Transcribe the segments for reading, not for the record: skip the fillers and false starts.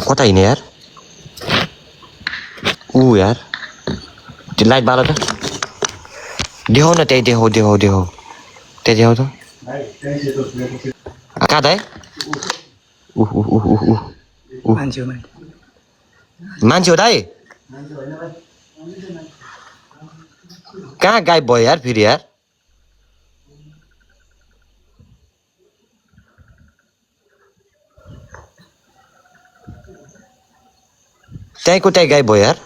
कता हिँड्यो यार यार त्यो लाइट बाल त देखाउ न त्यही देखाउ त्यही देखाउ त कहाँ त है मान्छे हो दाइ कहाँ गायब भयो यार फेरि यार त्यहीँको त्यहीँ गायब भयो यार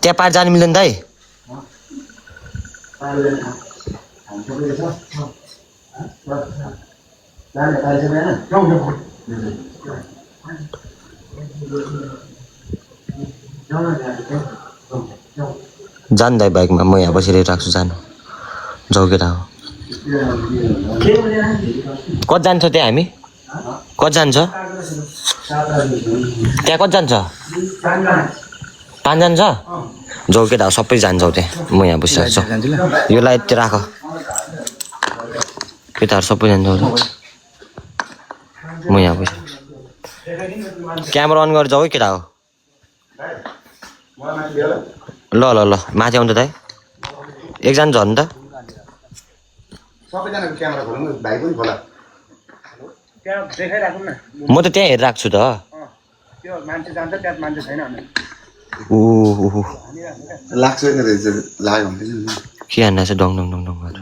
त्यहाँ पार जानु मिल्दैन दाइ जानु दाइ बाइकमा म यहाँ बसिरहेको राख्छु जानु जाऊ केटा हो कति जान्छ त्यहाँ हामी कति जान्छ त्यहाँ कति जान्छ 5 जान्छ जाऊ केटा हो सबै जान्छौ त्यहाँ म यहाँ बसिरहेको छु यो लाइट चाहिँ राख केटाहरू सबै जान्छौ म यहाँ बसिरहेको छु क्यामेरा अन गरेर जाऊ है केटा हो ल ल ल माथि आउँछ दाइ एकजना झन् त सबैजनाको क्यामेरा खोल्नु भाइ पनि खोला त्यहाँ देखाइराख्नु न म त त्यहाँ हेरिरहेको छु त त्यो मान्छे जान्छ त्यहाँ मान्छे छैन भने लाग्छ नि रहेछ लाग्यो भने के हान्दा चाहिँ डङ डङ डङ डङ गरेर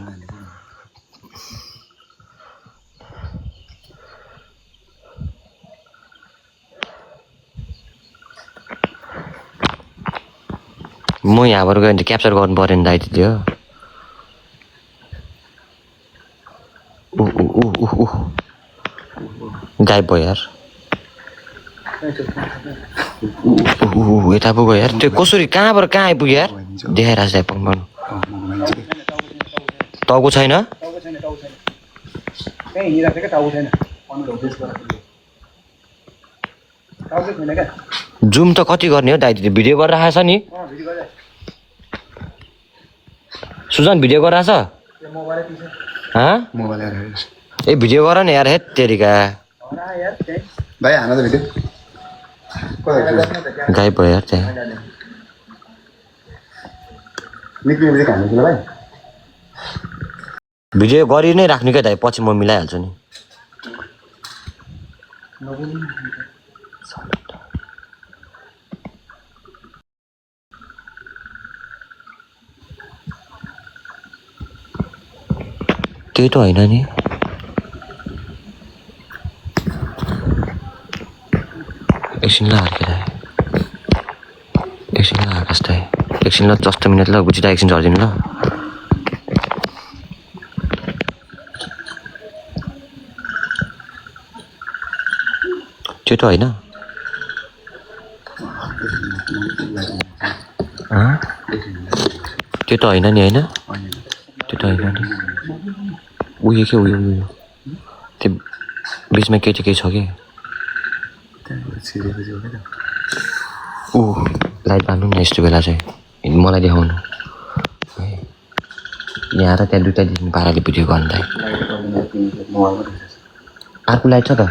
म यहाँबाट गयो भने त क्याप्चर गर्नु पऱ्यो नि दाइ त्यो गायब भयो यार यता पुग्यो यार त्यो कसरी कहाँबाट कहाँ आइपुग्यो यार देखाइरहेको छ पङ्पाङ टाउको छैन कहीँ हिँडिरहेको क्या टाउको छैन टाउको छैन क्या जुम त कति गर्ने हो दाइ भिडियो गरेर राखेको छ नि सुजन भिडियो गरिरहेछ ए भिडियो गर न यार हेत तेरिका भाइ हान त भिडियो गायब भयो यार त्यहाँ निक्लिने खानु कि भाइ भिडियो गरि नै राख्नु क्या दाइ पछि म मिलाइहाल्छु नि त्यही त होइन नि एकछिन ल हर्केर एकछिन ल आकाश दाइ एकछिन ल 10 मिनट ल बुझिरहेको एकछिन झरिदिनु ल त्यो त होइन त्यो त होइन नि होइन त्यो त होइन नि उयो के उयो त्यो बिचमा केही छ कि लाइट बाल्नु न यस्तो बेला चाहिँ मलाई देखाउनु यहाँ र त्यहाँ दुइटा देखिने पाराले भिडियो गर्नु दाइ अर्को लाइट छ त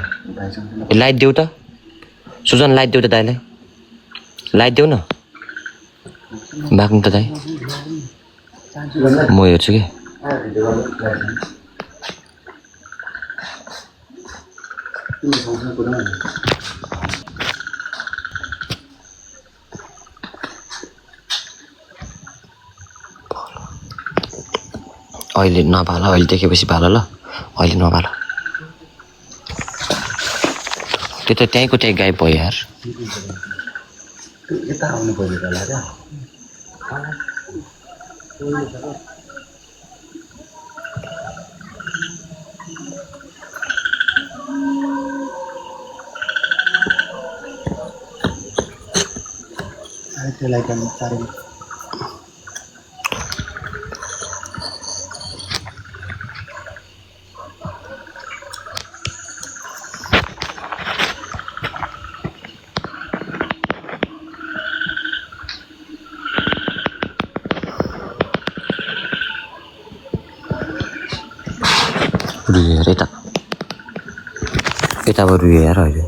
लाइट देऊ त सुजन लाइट देऊ त दाइलाई लाइट देऊ न बाक्नु त दाइ म हेर्छु कि अहिले नभाल अहिले देखेपछि भाल ल अहिले नभाल त्यो त त्यहीँको त्यहीँ गायब भयो यार यता आउनु पर्यो होला क्या त्यसलाई पनि साह्रै रुयो हेर यता यताबाट रुयो हेर अहिले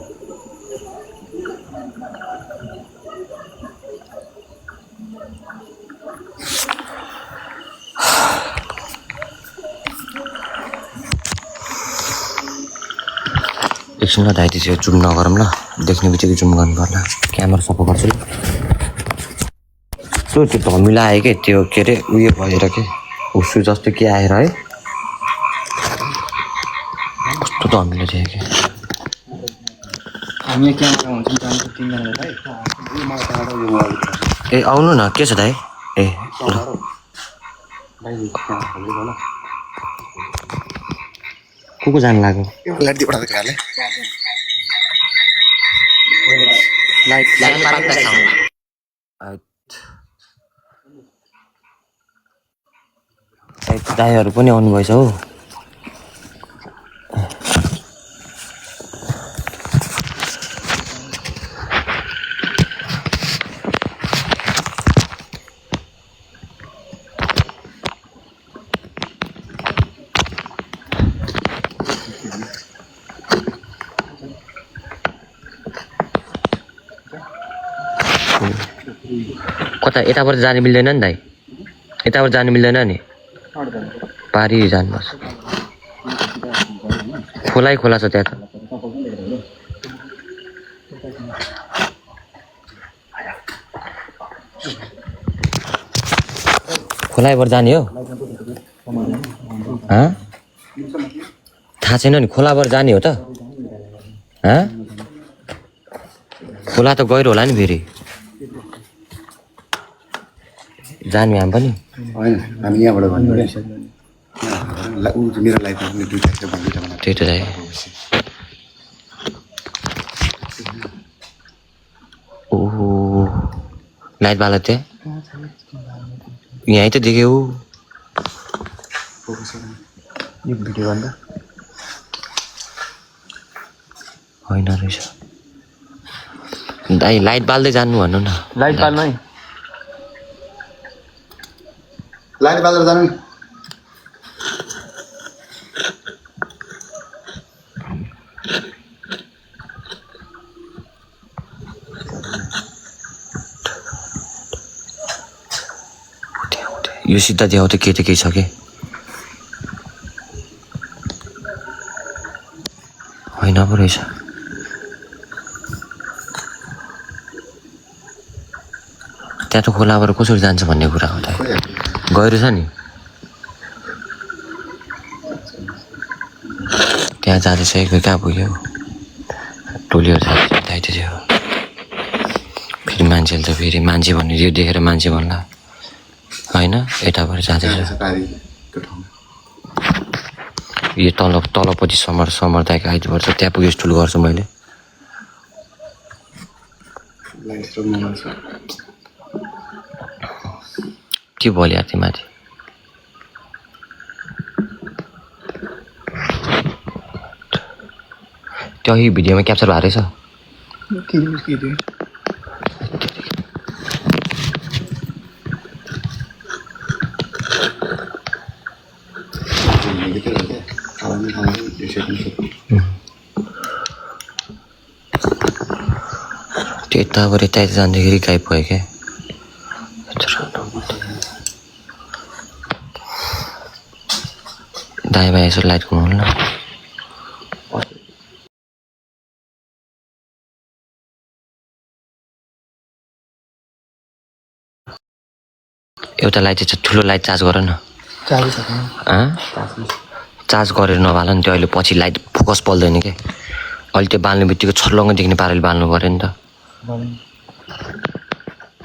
एकछिन ल दाइ त्यसो जुम नगरौँ ल देख्ने बित्तिकै जुम गर्नु पर्ला क्यामेरा सफा गर्छु ल त्यो धमिलो आयो क्या त्यो के अरे उयो भएर के हुसु जस्तो के आएर है कस्तो धमिलो थियो क्या हामी क्यामेरा हुन्छ जान्छ 3 जना भाइ ए आउनु न के छ दाइ ए भाइ को जानु लाग्यो लाइट दिइ पठाएको खाले लाइट दाइहरू पनि आउनुभएछ हो कता यताबाट जानु मिल्दैन नि दाइ यताबाट जानु मिल्दैन नि पारी जानुपर्छ खोलै खोला छ त्यहाँ त खोलाइबाट जाने हो थाहा छैन नि खोलाबाट जाने हो त खोला त गहिरो होला नि फेरि जाने हामी पनि होइन हामी यहाँबाट भन्नु ऊ मेरो लाइफमा पनि दुईटा थियो भन्दै मलाई त्यही त दाइ ओहो लाइट बाला त्यहाँ यहीँ त देख्यो यो भिडियो भन्दा होइन रहेछ दाइ लाइट बाल्दै जानु भन्नु न लाइट बाल्नु है लाइट बालेर जानु नि यो सिधा देखाउ त के त केही छ कि होइन पो रहेछ त्यहाँ त खोलाबाट कसरी जान्छ भन्ने कुरा हो त गहिरो छ नि त्यहाँ जाँदैछ एक कहाँ पुग्यो टोलीहरू जाँदैछ फेरि मान्छेले त फेरि मान्छे भन्ने यो देखेर मान्छे भन्ला होइन यताबाट जाँदैछ यो तलपट्टि समर्थाएको आइदिनुपर्छ त्यहाँ पुगेर ठुलो गर्छु मैले के बोल्यो थिएँ माथि त्यही भिडियोमा क्याप्चर भएको रहेछ त्यो यताबाट यता जाँदाखेरि गाइब भयो क्या दायाँ यसो लाइट घुमाउनु न एउटा लाइट चाहिँ ठुलो लाइट चार्ज गर न चार्ज गरेर नबाल नि त्यो अहिले पछि लाइट फोकस बल्दैन क्या अहिले त्यो बाल्ने बित्तिकै छर्लङ्ग देख्ने पाराले बाल्नु पऱ्यो नि त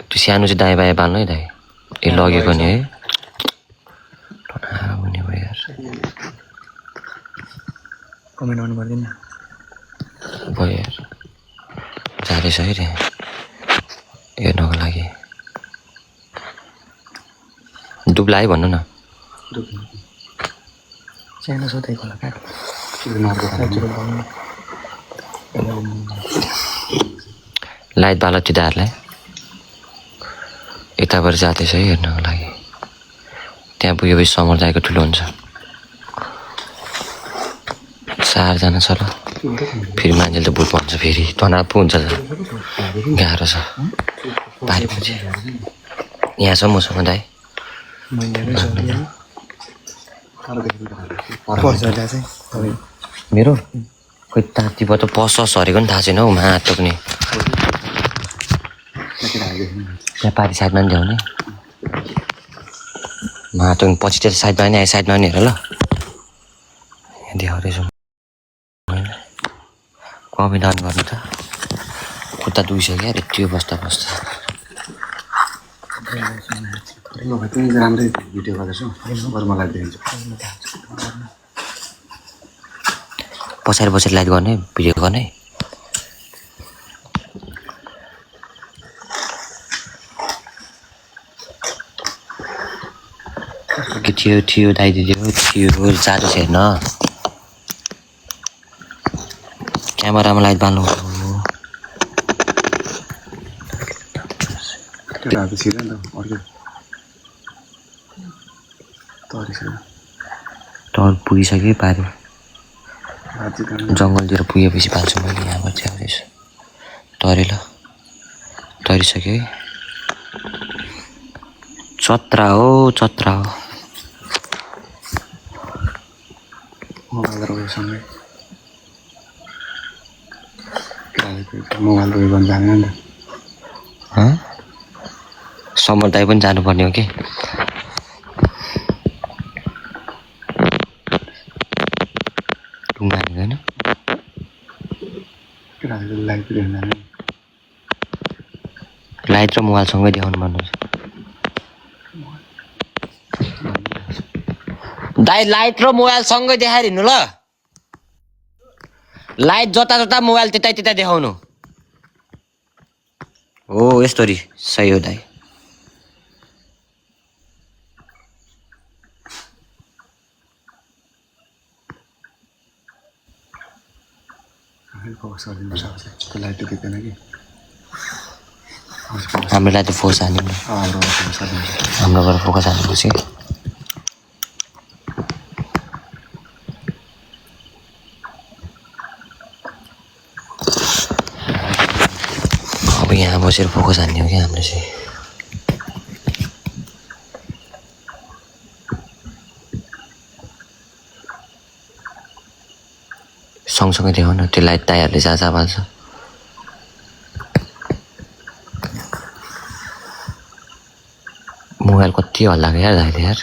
त्यो सानो चाहिँ दायाँ बायाँ बाल्नु है दाइ ए लगेको नि है हुने भयो यार कमेन्ट गर्नु पर्दैन भयो यार जाँदैछ है रे हेर्नको लागि डुब्ला है भन्नु न सानो सोधै खोला कहाँ लाइट बाल तिनीहरूलाई यताबाट जाँदैछ है हेर्नको लागि त्यहाँ पुगेपछि समर दाइको ठुलो हुन्छ 4 जना छ ल फेरि मान्छेले त भूत भन्छ फेरि तनाव पो हुन्छ त गाह्रो छ भारी मान्छे यहाँ छ मसँग दाइ मेरो खोइ तातीबाट पस सरेको नि थाहा छैन हौ माटो पनि त्यहाँ पारि साइडमा नि ल्याउने माटो पछि त्यो साइडमा नि साइडमा नि हेर ल यहाँ देखाउँदैछु कमी डाउन गर्नु त खुट्टा दुइसक्यो अरे त्यो बस्दा बस्दा राम्रै भिडियो गर्दैछु बरु मलाई दिन्छु पछाडि पछाडि लाइट गर्ने भिडियो गर्ने के थियो दाइ दिदी थियो जाँदैछ हेर्न क्यामेरामा लाइट बाल्नु तर पुगिसक्यो पारि जङ्गलतिर पुगेपछि पाल्छु मैले यहाँबाट चाहिँ आउँदैछु तरे ल तरिसक्यो है चत्रा हो मोबाइल रोयो भने जाने नि त समर दाइ पनि जानुपर्ने हो कि होइन लाइट र मोबाइलसँगै देखाउनु पर्ने दाइ लाइट र मोबाइल सँगै देखाएर हिँड्नु ल लाइट जता मोबाइल त्यता देखाउनु हो यस्तोरी सही हो दाइ हाम्रो लाइट फोकस हाल्नु हाम्रोबाट फोकस हाल्नुपर्छ कि अब यहाँ बसेर फोकस हान्ने हो क्या हाम्रो चाहिँ सँगसँगै देखाउन त्यो लाइट टायरले जहाँ बाल्छ मोबाइल कति हल्लाएको यार दाइले यार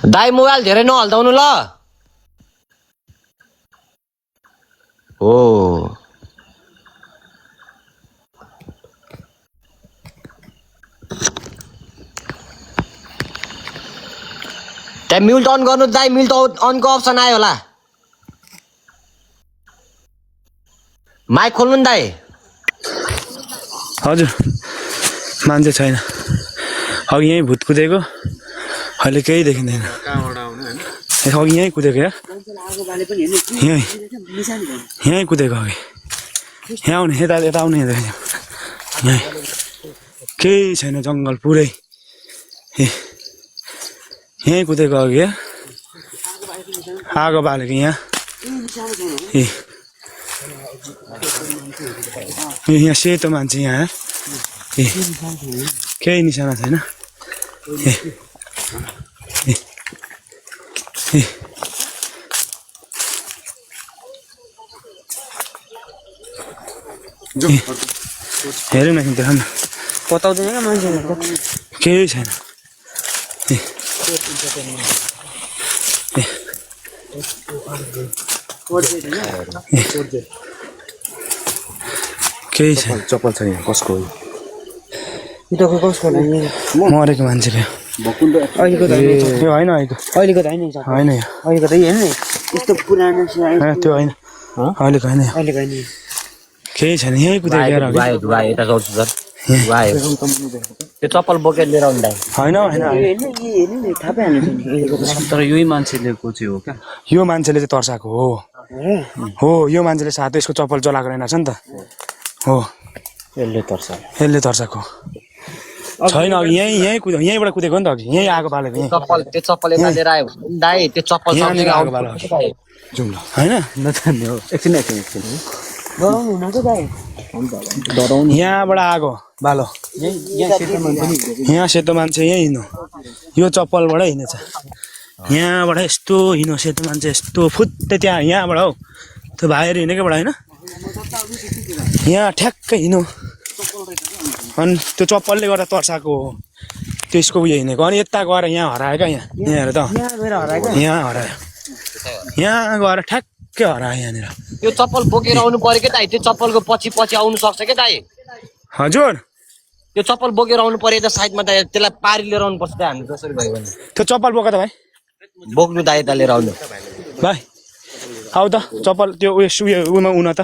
दाइ मोबाइल धेरै नहल्दाउनु ल हो त्यहाँ म्युट अन गर्नु दाइ म्युट अनको अप्सन आयो होला माइक खोल्नु नि दाइ हजुर मान्छे छैन अघि यहीँ भूत कुदेको अहिले केही देखिँदैन अघि यहीँ कुदेको यार यहीँ कुदेको अघि यहाँ आउने यता आउने यहीँ केही छैन जङ्गल पुरै यहीँ कुदेको अघि या आगो बालेको यहाँ यहाँ सेतो मान्छे यहाँ केही निशाना छैन हेरौँ न देखाउन बताउँदैन क्या मान्छेले केही छैन केही छैन चप्पल छ यहाँ कसको हो कसको मरेको मान्छेको अहिलेको यो होइन अहिलेको त होइन होइन अहिलेको त हेर्नु यस्तो पुरानो त्यो होइन अहिलेको होइन अहिलेको होइन केही छैन यहीँ कुदेको यता जाउँछु सर त्यो चप्पल बोकेर लिएर आउनु दाइ होइन थाहा पाइहाल्नु तर यही मान्छेलेको चाहिँ हो क्या यो मान्छेले चाहिँ तर्साएको हो यो मान्छेले साथै यसको चप्पल जलाएको रहेनछ नि त हो यसले तर्सा यसले तर्साएको छैन अघि यहीँ कुद्यो यहीँबाट कुदेको नि त अघि यहीँ आएको पालेको यहीँ त्यो चप्पल यता लिएर आयो दाइ त्यो चप्पल यहाँनिर सँगसँगै आएको आउनु पालो पर्छ दाइ। जाउँ ल होइन नजान्ने हो एकछिन डराउनु हुन त दाइ यहाँबाट आएको बालो यहाँ सेतो मान्छे यहीँ हिँड्नु यो चप्पलबाट हिँडेछ यहाँबाट यस्तो हिँड्नु सेतो मान्छे यस्तो फुत्तै त्यहाँ यहाँबाट हौ त्यो भाइहरू हिँडेकोबाट होइन यहाँ ठ्याक्कै हिँड्नु अनि त्यो चप्पलले गर्दा तर्साएको हो त्यसको उयो हिँडेको अनि यता गएर यहाँ हरायो क्या यहाँ हेर त यहाँ हरायो यहाँ गएर ठ्याक्कै हरायो यहाँनिर त्यो चप्पल बोकेर आउनु पर्यो क्या दाइ त्यो चप्पलको पछि पछि आउनु सक्छ क्या दाइ हजुर त्यो चप्पल बोकेर आउनु पर्यो त साइडमा दाइ त्यसलाई पारी लिएर आउनु पर्छ दाइ हामी जसरी भयो भने त्यो चप्पल बोक त भाइ बोक्नु दाइ यता लिएर आउनु भाइ आऊ त चप्पल त्यो उयोमा उन त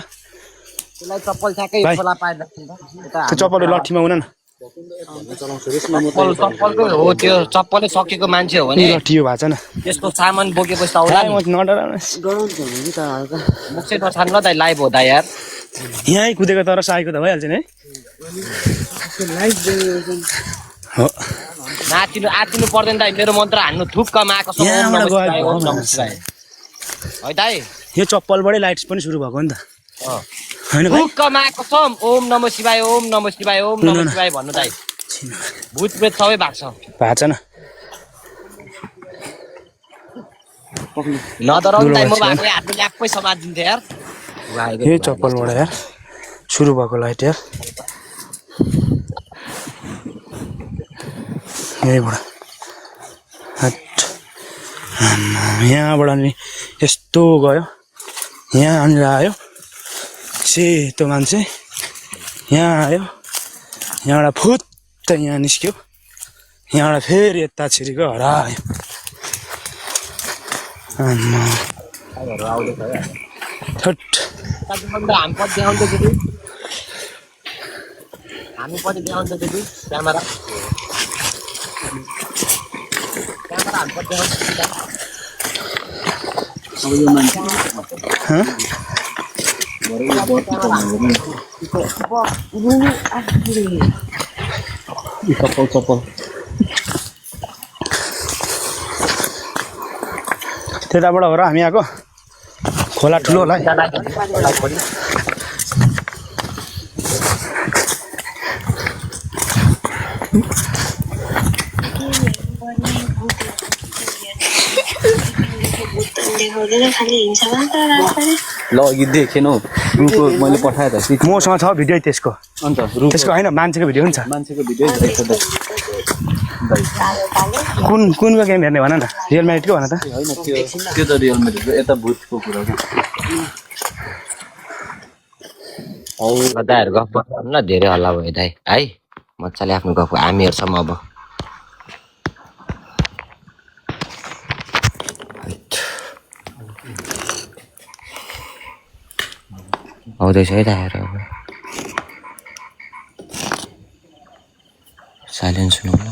त्यसलाई चप्पल ठ्याक्कै भाइ। खोला पाएर त्यो चप्पल लट्ठीमा उन न चप्पलकै हो त्यो चप्पलै सकेको मान्छे हो भने लट्ठी भएको छ न त्यस्तो सामान बोकेपछि त आउला भाइ, म नडराउनुहोस् डराउनु त हुने त हल्का मुख चाहिँ नछाड्नु ल दाइ लाइभ हो दाइ यार यहीँ कुदेको तर साइको त भइहाल्छ नि है हो आतिनु पर्दैन दाइ मेरो मन्त्र हान्नु थुक्कमा आएको छ यहाँबाट गयो ओम नमः शिवाय है दाइ यो चप्पलबाटै लाइट्स पनि सुरु भएको नि त अँ। होइन भाइ थुक्कमा आएको छ ओम नमः शिवाय ओम नमः शिवाय ओम नमः शिवाय भन्नु दाइ भूत प्रेत सबै भएको छ भएको छ न नडराउनु दाइ म भएको हातले ल्याप्पै समातिदिन्थेँ यार यही चप्पलबाट यार सुरु भएको लाइट यार यहीँबाट यहाँबाट अनि यस्तो गयो यहाँनिर आयो सेतो मान्छे यहाँ आयो यहाँबाट फुत्त यहाँ निस्क्यो यहाँबाट फेरि यता छिरेको हरायो थट हामी पछि देखाउनु त दिदी हामी पछि देखाउनु त दिदी क्यामेरा हामी पछि देखाउनु चप्पल त्यताबाट हो र हामी आएको खोला ठुलो होला है ल अघि देखेन हौ रुखको मैले पठाएँ त मसँग छ भिडियो त्यसको अन्त रुख त्यसको होइन मान्छेको भिडियो पनि छ मान्छेको भिडियो कुन कुनको गेम हेर्ने भन न रियल म्यारिडको भन त होइन त्यो त रियल मेडिक यता भूतको कुरा हौ दाइहरू गफ गर्नु न धेरै हल्ला भयो दाइ है मजाले आफ्नो गफ हामी हेर्छौँ अब आउँदैछ है दाइहरू अब साइलेन्स हुनु न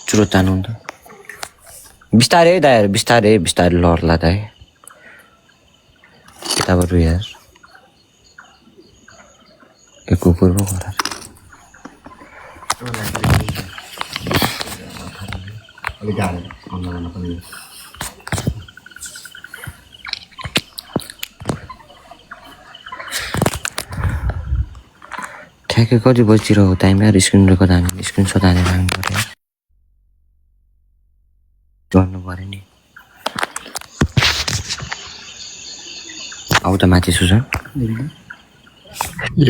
चुरो तान्नु त बिस्तारै है दाइहरू बिस्तारै लड्ला दाइ यताबाट यार ए कुकुर पो घर ठ्याक्कै कति बजीतिर हो टाइम यार स्क्रिन रेकर्ड हाने स्क्रिनसट हानेर राख्नु पऱ्यो गर्नु पऱ्यो नि आऊ त माथि सुझाउ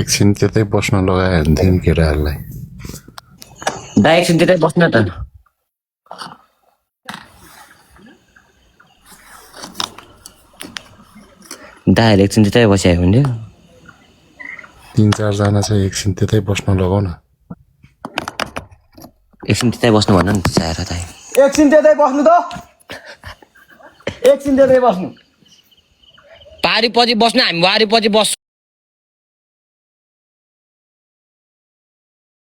एकछिन त्यतै बस्न लगायो भने थियो नि केटाहरूलाई दा एकछिन त्यतै बस्न त दाहरू एकछिन त्यतै बसिआयो हुन्थ्यो 3-4 जना चाहिँ एकछिन त्यतै बस्न लगाउ न एकछिन त्यतै बस्नु भन नि चाहेर दाइ एकछिन त्यतै बस्नु त एकछिन त्यतै बस्नु पारी पछि बस्नु हामी वारी पछि बस्छौँ